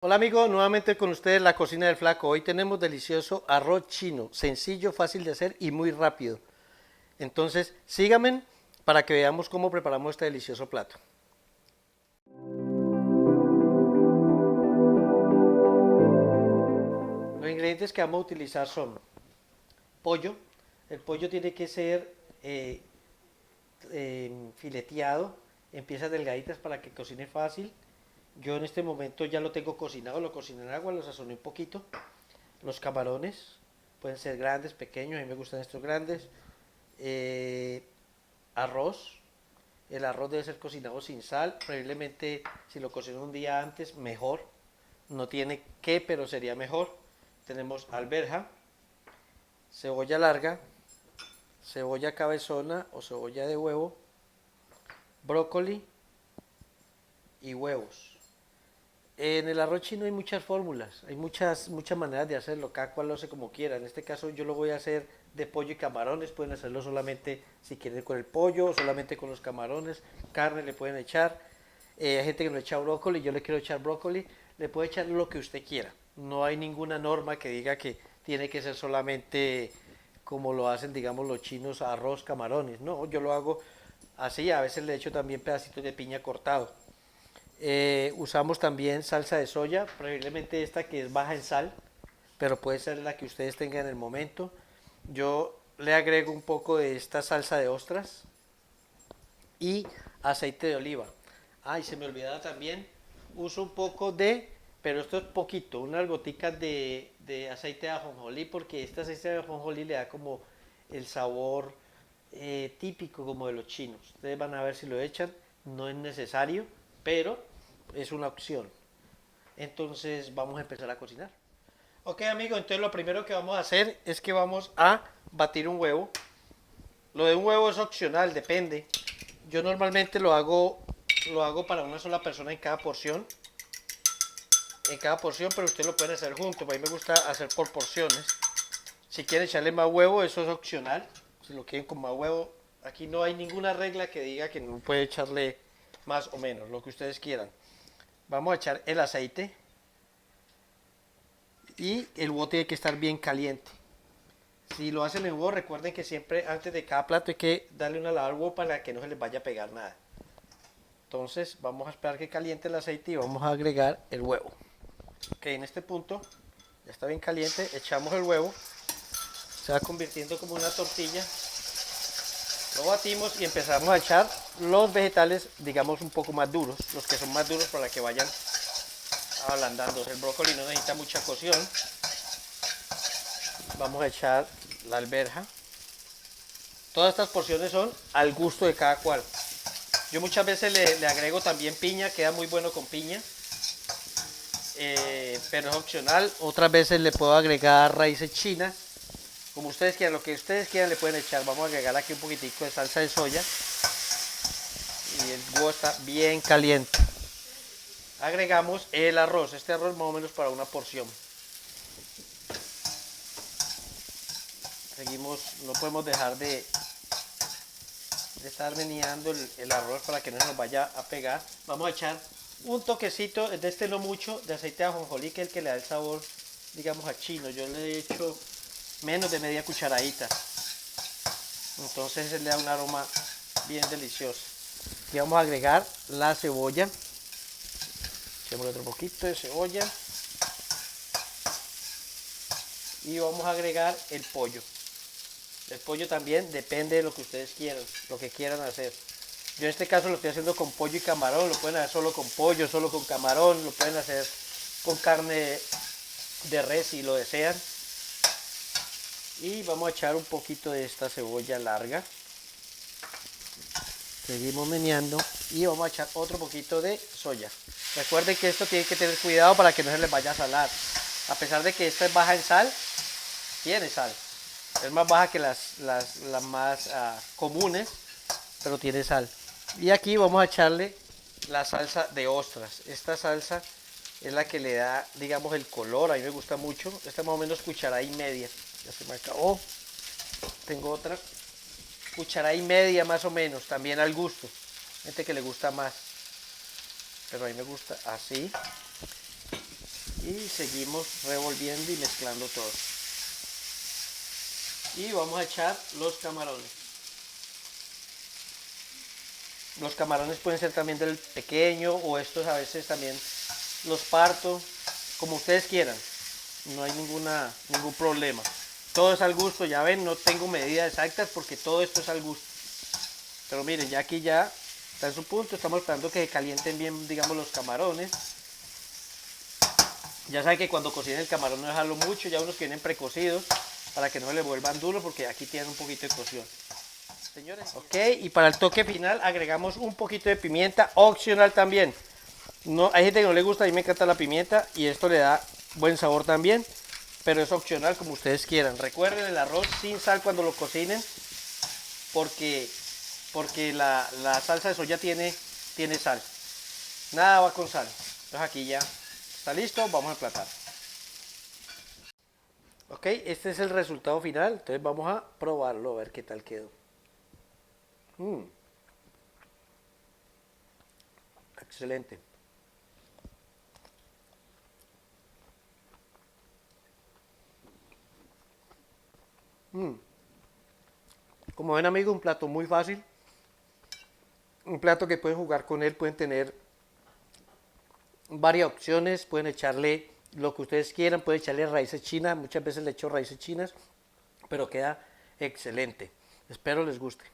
Hola amigos, nuevamente con ustedes la cocina del flaco. Hoy tenemos delicioso arroz chino, sencillo, fácil de hacer y muy rápido. Entonces, síganme para que veamos cómo preparamos este delicioso plato. Los ingredientes que vamos a utilizar son pollo. El pollo tiene que ser fileteado en piezas delgaditas para que cocine fácil. Yo en este momento ya lo tengo cocinado, lo cociné en agua, lo sazoné un poquito. Los camarones pueden ser grandes, pequeños, a mí me gustan estos grandes. Eh, Arroz. El arroz debe ser cocinado sin sal. Preferiblemente si lo cocino un día antes, mejor. No tiene que, pero sería mejor. Tenemos alberja, cebolla larga, cebolla cabezona o cebolla de huevo, brócoli y huevos. En el arroz chino hay muchas fórmulas, hay muchas maneras de hacerlo, cada cual lo hace como quiera. En este caso yo lo voy a hacer de pollo y camarones, pueden hacerlo solamente si quieren con el pollo o solamente con los camarones, carne le pueden echar. Hay gente que no echa brócoli, yo le quiero echar brócoli, le puede echar lo que usted quiera. No hay ninguna norma que diga que tiene que ser solamente como lo hacen, digamos, los chinos, arroz, camarones. No, yo lo hago así, a veces le echo también pedacitos de piña cortado. Usamos también salsa de soya, preferiblemente esta que es baja en sal, pero puede ser la que ustedes tengan en el momento. Yo le agrego un poco de esta salsa de ostras y aceite de oliva. Y se me olvidaba también, uso un poco pero esto es poquito, unas goticas de aceite de ajonjolí, porque este aceite de ajonjolí le da como el sabor típico como de los chinos. Ustedes van a ver si lo echan, no es necesario, pero es una opción. Entonces vamos a empezar a cocinar. Ok amigos, entonces lo primero que vamos a hacer es que vamos a batir un huevo. Lo de un huevo es opcional, depende. Yo normalmente lo hago para una sola persona en cada porción, pero ustedes lo pueden hacer juntos. A mí me gusta hacer por porciones. Si quieren echarle más huevo, eso es opcional. Si lo quieren con más huevo, aquí no hay ninguna regla que diga que no puede echarle más o menos, lo que ustedes quieran. Vamos a echar el aceite y el huevo tiene que estar bien caliente. Si lo hacen en huevo, recuerden que siempre antes de cada plato hay que darle una lavada al huevo para que no se les vaya a pegar nada. Entonces vamos a esperar que caliente el aceite y vamos a agregar el huevo. Ok, en este punto ya está bien caliente, echamos el huevo, se va convirtiendo como una tortilla, lo batimos y empezamos a echar los vegetales, digamos un poco más duros, los que son más duros para que vayan ablandándose. El brócoli no necesita mucha cocción. Vamos a echar la alberja. Todas estas porciones son al gusto de cada cual. Yo muchas veces le agrego también piña, queda muy bueno con piña, pero es opcional. Otras veces le puedo agregar raíces chinas, como ustedes quieran, lo que ustedes quieran le pueden echar. Vamos a agregar aquí un poquitico de salsa de soya y el huevo está bien caliente. Agregamos el arroz, este arroz más o menos para una porción. Seguimos, no podemos dejar de estar meneando el arroz para que no se nos vaya a pegar. Vamos a echar un toquecito, de este no mucho, de aceite de ajonjolí, que es el que le da el sabor, digamos, a chino. Yo le he hecho menos de media cucharadita. Entonces le da un aroma bien delicioso. Y vamos a agregar la cebolla. Echemos otro poquito de cebolla. Y vamos a agregar el pollo. El pollo también depende de lo que ustedes quieran, lo que quieran hacer. Yo en este caso lo estoy haciendo con pollo y camarón, lo pueden hacer solo con pollo, solo con camarón, lo pueden hacer con carne de res si lo desean. Y vamos a echar un poquito de esta cebolla larga. Seguimos meneando y vamos a echar otro poquito de soya. Recuerden que esto tiene que tener cuidado para que no se les vaya a salar. A pesar de que esta es baja en sal, tiene sal. Es más baja que las más comunes, pero tiene sal. Y aquí vamos a echarle la salsa de ostras. Esta salsa es la que le da, digamos, el color. A mí me gusta mucho. Esta más o menos cucharada y media. Ya se me acabó. Tengo otra cucharada y media más o menos, también al gusto. Gente que le gusta más, pero a mí me gusta así. y seguimos revolviendo y mezclando todo. Y vamos a echar los camarones. Los camarones pueden ser también del pequeño, o estos a veces también los parto, como ustedes quieran. No hay ningún problema. Todo es al gusto, ya ven, no tengo medidas exactas porque todo esto es al gusto. Pero miren, ya aquí ya está en su punto, estamos esperando que se calienten bien, digamos, los camarones. Ya saben que cuando cocinen el camarón no dejarlo mucho, ya unos que vienen precocidos, para que no se le vuelvan duros, porque aquí tienen un poquito de cocción. Señores, ok, y para el toque final agregamos un poquito de pimienta, opcional también. No, hay gente que no le gusta, a mí me encanta la pimienta y esto le da buen sabor también, pero es opcional como ustedes quieran. Recuerden el arroz sin sal cuando lo cocinen, porque la salsa de soya tiene sal. Nada va con sal. Entonces aquí ya está listo, vamos a emplatar. Ok, este es el resultado final, entonces vamos a probarlo, a ver qué tal quedó. Excelente. Como ven, amigos, un plato muy fácil. Un plato que pueden jugar con él, pueden tener varias opciones, pueden echarle lo que ustedes quieran, pueden echarle raíces chinas, muchas veces le echo raíces chinas, pero queda excelente. Espero les guste.